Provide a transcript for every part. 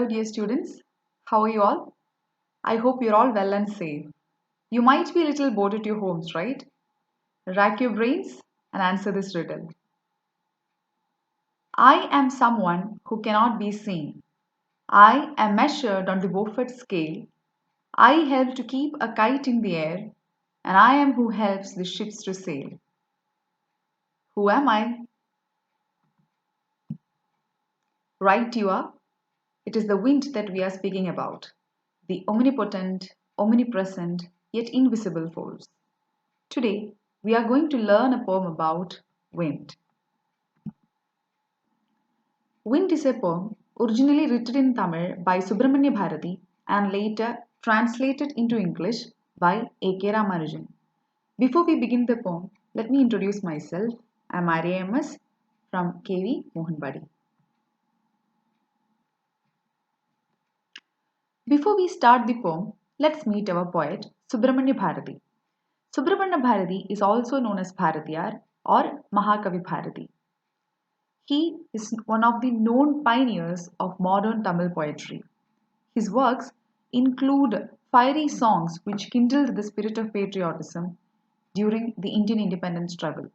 Hello, dear students. How are you all? I hope you're all well and safe. You might be a little bored at your homes, right? Rack your brains and answer this riddle. I am someone who cannot be seen. I am measured on the Beaufort scale. I help to keep a kite in the air, and I am who helps the ships to sail. Who am I? Right, you are. It is the wind that we are speaking about, the omnipotent, omnipresent, yet invisible force. Today, we are going to learn a poem about wind. Wind is a poem originally written in Tamil by Subramanya Bharati and later translated into English by A.K. Ramanujan. Before we begin the poem, let me introduce myself. I am Arya M.S. from KV Mohanbadi. Before we start the poem, let's meet our poet Subramanya Bharati. Subramanya Bharati is also known as Bharatiyar or Mahakavi Bharati. He is one of the known pioneers of modern Tamil poetry. His works include fiery songs which kindled the spirit of patriotism during the Indian independence struggle.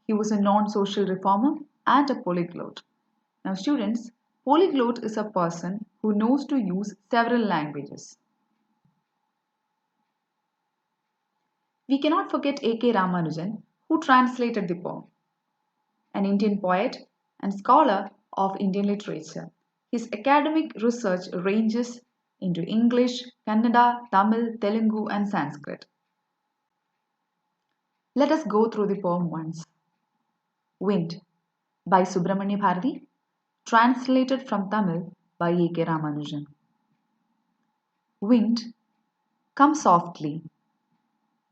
He was a non-social reformer and a polyglot. Now, students, polyglot is a person who knows to use several languages. We cannot forget A.K. Ramanujan, who translated the poem. An Indian poet and scholar of Indian literature. His academic research ranges into English, Kannada, Tamil, Telugu, and Sanskrit. Let us go through the poem once. Wind by Subramanya Bharati, translated from Tamil by A.K. Ramanujan. Wind, come softly.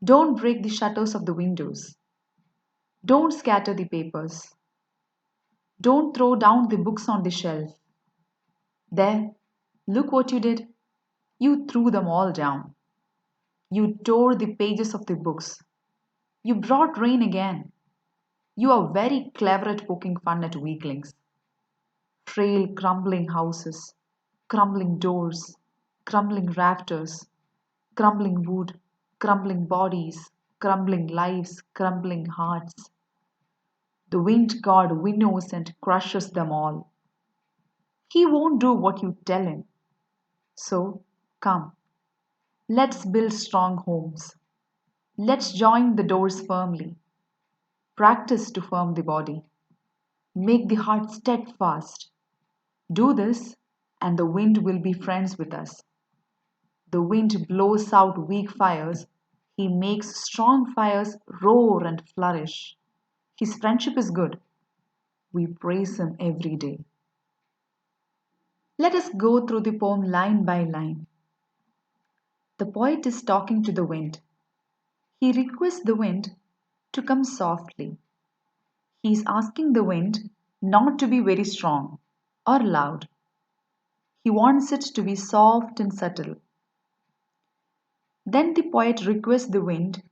Don't break the shutters of the windows. Don't scatter the papers. Don't throw down the books on the shelf. There, look what you did. You threw them all down. You tore the pages of the books. You brought rain again. You are very clever at poking fun at weaklings. Frail, crumbling houses, crumbling doors, crumbling rafters, crumbling wood, crumbling bodies, crumbling lives, crumbling hearts. The wind god winnows and crushes them all. He won't do what you tell him. So, come, let's build strong homes. Let's join the doors firmly. Practice to firm the body. Make the heart steadfast. Do this, and the wind will be friends with us. The wind blows out weak fires. He makes strong fires roar and flourish. His friendship is good. We praise him every day. Let us go through the poem line by line. The poet is talking to the wind. He requests the wind to come softly. He is asking the wind not to be very strong or loud. He wants it to be soft and subtle. Then the poet requests the wind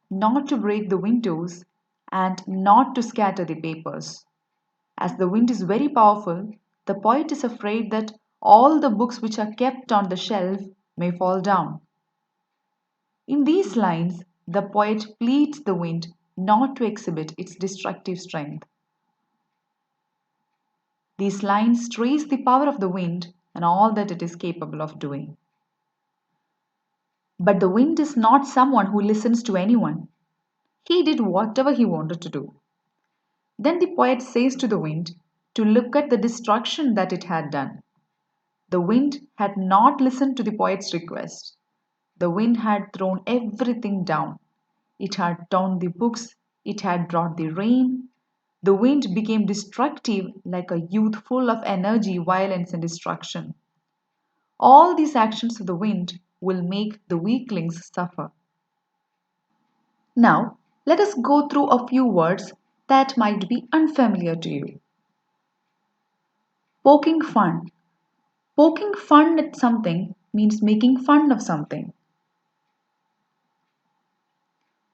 not to break the windows and not to scatter the papers. As the wind is very powerful, the poet is afraid that all the books which are kept on the shelf may fall down. In these lines, the poet pleads the wind not to exhibit its destructive strength. These lines trace the power of the wind and all that it is capable of doing. But the wind is not someone who listens to anyone. He did whatever he wanted to do. Then the poet says to the wind to look at the destruction that it had done. The wind had not listened to the poet's request. The wind had thrown everything down. It had torn the books, it had brought the rain. The wind became destructive like a youth full of energy, violence, and destruction. All these actions of the wind will make the weaklings suffer. Now, let us go through a few words that might be unfamiliar to you. Poking fun. Poking fun at something means making fun of something.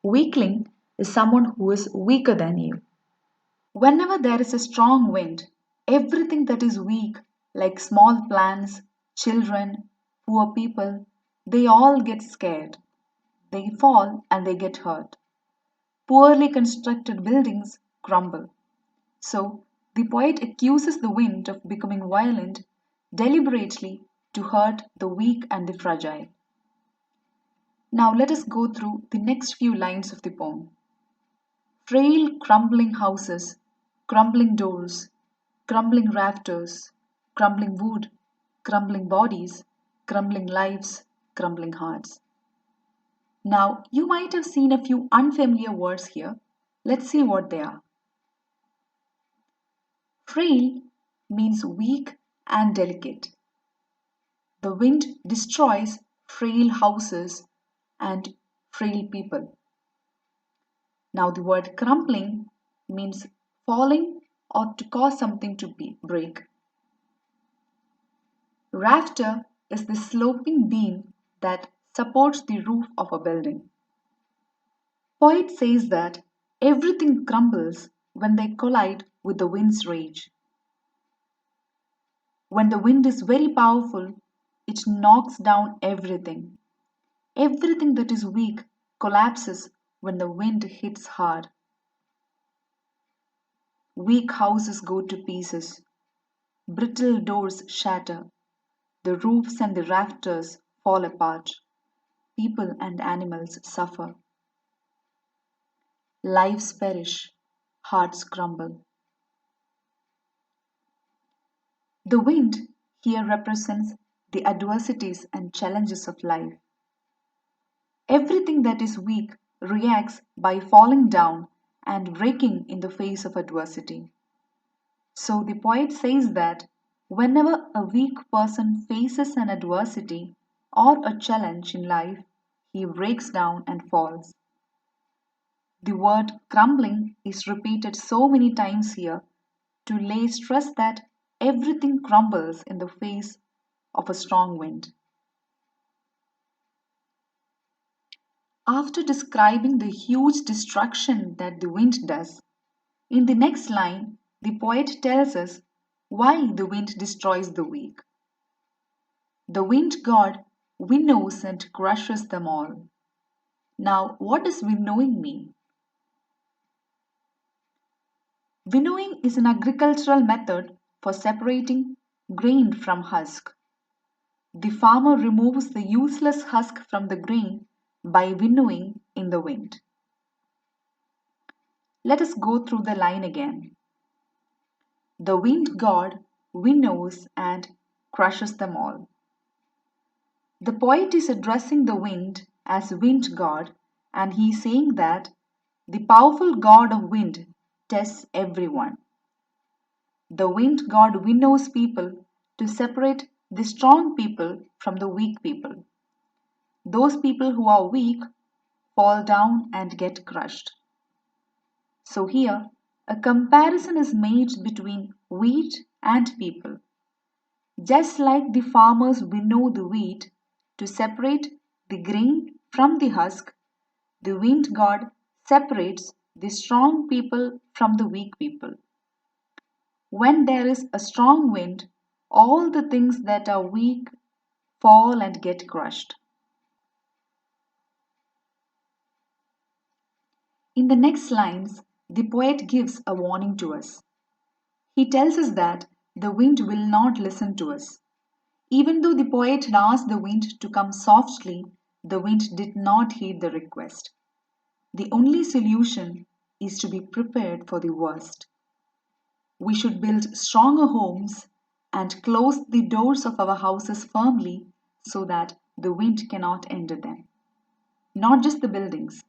Weakling is someone who is weaker than you. Whenever there is a strong wind, everything that is weak, like small plants, Children, poor people, they all get scared. They fall and they get hurt. Poorly constructed buildings crumble. So, the poet accuses the wind of becoming violent deliberately to hurt the weak and the fragile. Now, let us go through the next few lines of the poem. Frail, crumbling houses, crumbling doors, crumbling rafters, crumbling wood, crumbling bodies, crumbling lives, crumbling hearts. Now, you might have seen a few unfamiliar words here. Let's see what they are. Frail means weak and delicate. The wind destroys frail houses and frail people. Now, the word crumbling means falling or to cause something to break. Rafter is the sloping beam that supports the roof of a building. Poet says that everything crumbles when they collide with the wind's rage. When the wind is very powerful, it knocks down everything. Everything that is weak collapses when the wind hits hard. Weak houses go to pieces. Brittle doors shatter. The roofs and the rafters fall apart. People and animals suffer. Lives perish. Hearts crumble. The wind here represents the adversities and challenges of life. Everything that is weak reacts by falling down and breaking in the face of adversity. So the poet says that whenever a weak person faces an adversity or a challenge in life, he breaks down and falls. The word crumbling is repeated so many times here to lay stress that everything crumbles in the face of a strong wind. After describing the huge destruction that the wind does, in the next line, the poet tells us why the wind destroys the weak. The wind god winnows and crushes them all. Now, what does winnowing mean? Winnowing is an agricultural method for separating grain from husk. The farmer removes the useless husk from the grain by winnowing in the wind. Let us go through the line again. The wind god winnows and crushes them all. The poet is addressing the wind as wind god, and he is saying that the powerful god of wind tests everyone. The wind god winnows people to separate the strong people from the weak people. Those people who are weak fall down and get crushed. So here, a comparison is made between wheat and people. Just like the farmers winnow the wheat to separate the grain from the husk, the wind god separates the strong people from the weak people. When there is a strong wind, all the things that are weak fall and get crushed. In the next lines, the poet gives a warning to us. He tells us that the wind will not listen to us. Even though the poet had asked the wind to come softly, the wind did not heed the request. The only solution is to be prepared for the worst. We should build stronger homes and close the doors of our houses firmly so that the wind cannot enter them. Not just the buildings.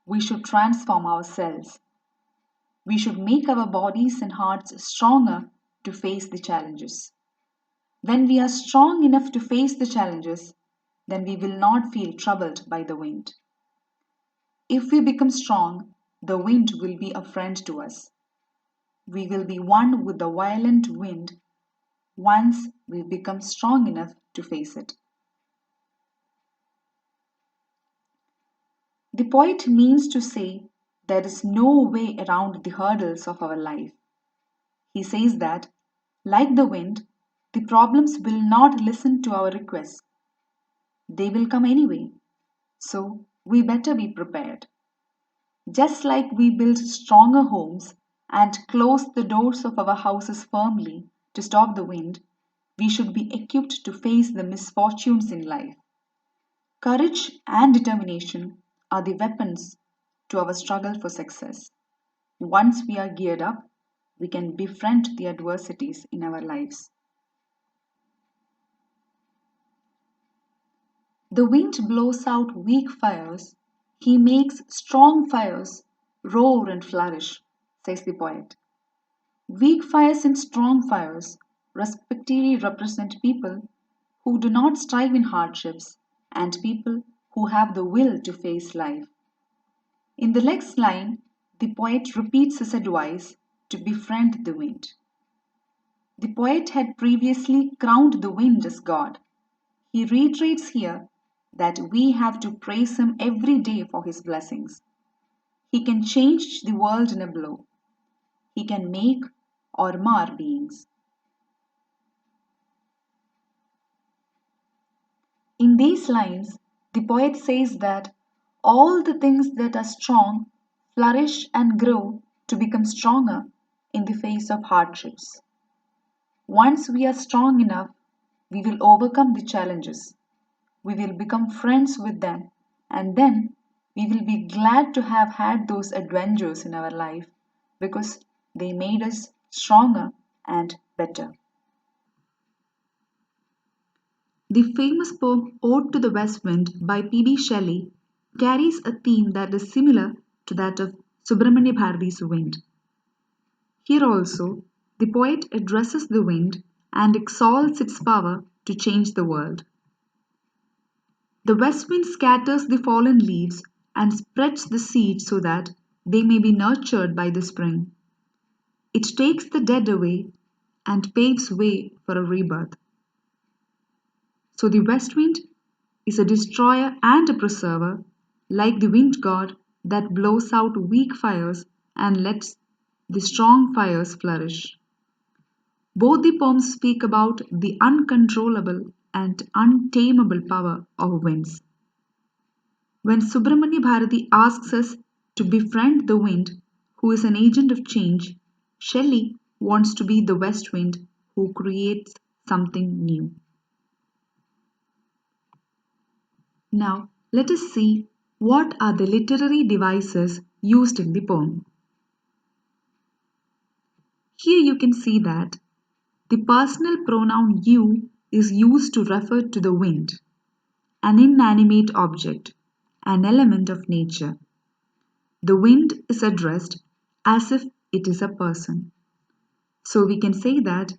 We should transform ourselves. We should make our bodies and hearts stronger to face the challenges. When we are strong enough to face the challenges, then we will not feel troubled by the wind. If we become strong, the wind will be a friend to us. We will be one with the violent wind once we become strong enough to face it. The poet means to say there is no way around the hurdles of our life. He says that, like the wind, The problems will not listen to our requests. They will come anyway. So we better be prepared. Just like we build stronger homes and close the doors of our houses firmly to stop the wind, we should be equipped to face the misfortunes in life. Courage and determination are the weapons to our struggle for success. Once we are geared up, we can befriend the adversities in our lives. The wind blows out weak fires, he makes strong fires roar and flourish, says the poet. Weak fires and strong fires respectively represent people who do not strive in hardships and people who have the will to face life. In the next line, the poet repeats his advice to befriend the wind. The poet had previously crowned the wind as God. He reiterates here that we have to praise him every day for his blessings. He can change the world in a blow. He can make or mar beings. In these lines, the poet says that all the things that are strong flourish and grow to become stronger in the face of hardships. Once we are strong enough, we will overcome the challenges. We will become friends with them, and then we will be glad to have had those adventures in our life because they made us stronger and better. The famous poem Ode to the West Wind by P.B. Shelley carries a theme that is similar to that of Subramanya Bharati's Wind. Here also, the poet addresses the wind and exalts its power to change the world. The west wind scatters the fallen leaves and spreads the seeds so that they may be nurtured by the spring. It takes the dead away and paves way for a rebirth. So the west wind is a destroyer and a preserver, like the wind god that blows out weak fires and lets the strong fires flourish. Both the poems speak about the uncontrollable and untamable power of winds. When Subramanya Bharati asks us to befriend the wind, who is an agent of change, Shelley wants to be the west wind who creates something new. Now, let us see what are the literary devices used in the poem. Here you can see that the personal pronoun you is used to refer to the wind, an inanimate object, an element of nature. The wind is addressed as if it is a person. So we can say that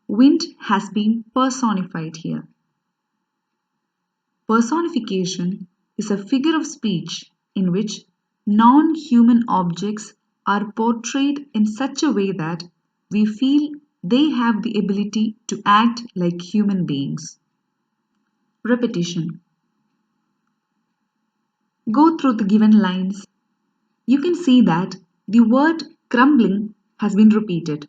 wind has been personified here. Personification is a figure of speech in which non-human objects are portrayed in such a way that we feel they have the ability to act like human beings. Repetition. Go through the given lines. You can see that the word crumbling has been repeated.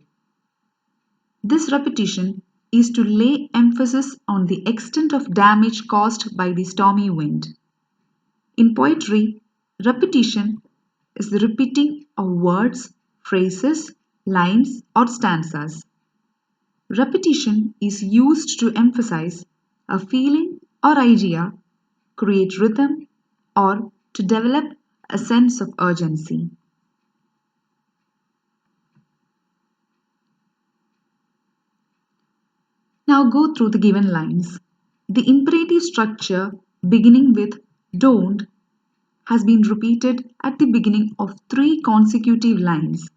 This repetition is to lay emphasis on the extent of damage caused by the stormy wind. In poetry, repetition is the repeating of words, phrases, lines, or stanzas. Repetition is used to emphasize a feeling or idea, create rhythm, or to develop a sense of urgency. Now go through the given lines. The imperative structure beginning with don't has been repeated at the beginning of 3 consecutive lines,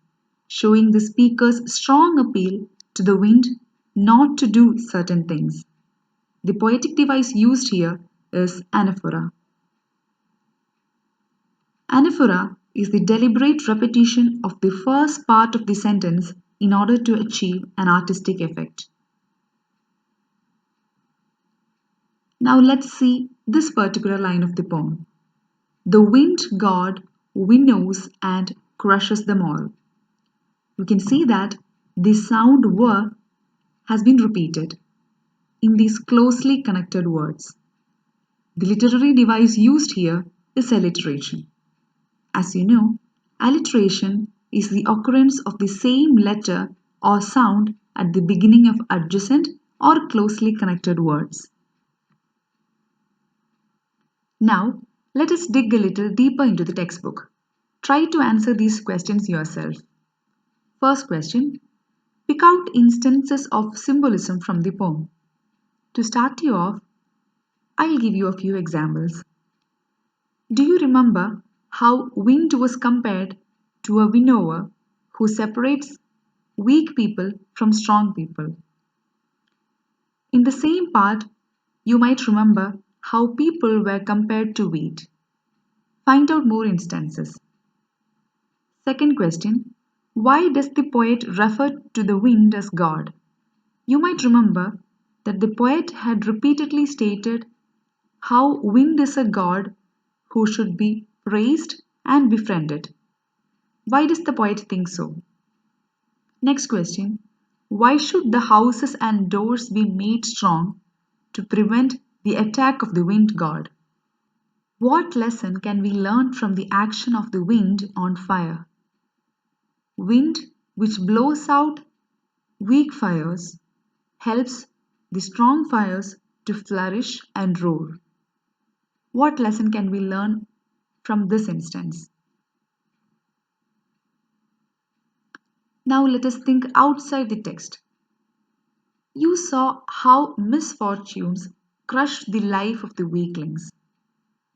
showing the speaker's strong appeal to the wind not to do certain things. The poetic device used here is anaphora. Anaphora is the deliberate repetition of the first part of the sentence in order to achieve an artistic effect. Now let's see this particular line of the poem. The wind god winnows and crushes them all. You can see that the sound w has been repeated. in these closely connected words. The literary device used here is alliteration. As you know, alliteration is the occurrence of the same letter or sound at the beginning of adjacent or closely connected words. Now, let us dig a little deeper into the textbook. Try to answer these questions yourself. First question: pick out instances of symbolism from the poem. To start you off, I'll give you a few examples. Do you remember how wind was compared to a winnower who separates weak people from strong people? In the same part, you might remember how people were compared to wheat. Find out more instances. Second question: why does the poet refer to the wind as God? You might remember that the poet had repeatedly stated how wind is a god who should be praised and befriended. Why does the poet think so? Next question: why should the houses and doors be made strong to prevent the attack of the wind god? What lesson can we learn from the action of the wind on fire? Wind which blows out weak fires helps the strong fires to flourish and roar. What lesson can we learn from this instance? Now let us think outside the text. You saw how misfortunes crushed the life of the weaklings,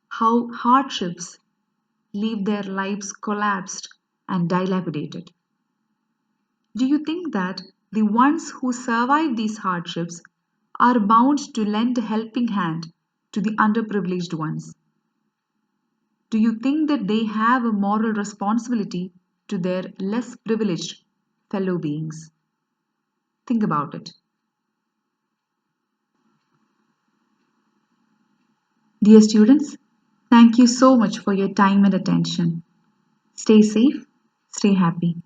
how hardships leave their lives collapsed and dilapidated. Do you think that the ones who survive these hardships are bound to lend a helping hand to the underprivileged ones? Do you think that they have a moral responsibility to their less privileged fellow beings? Think about it. Dear students, thank you so much for your time and attention. Stay safe, stay happy.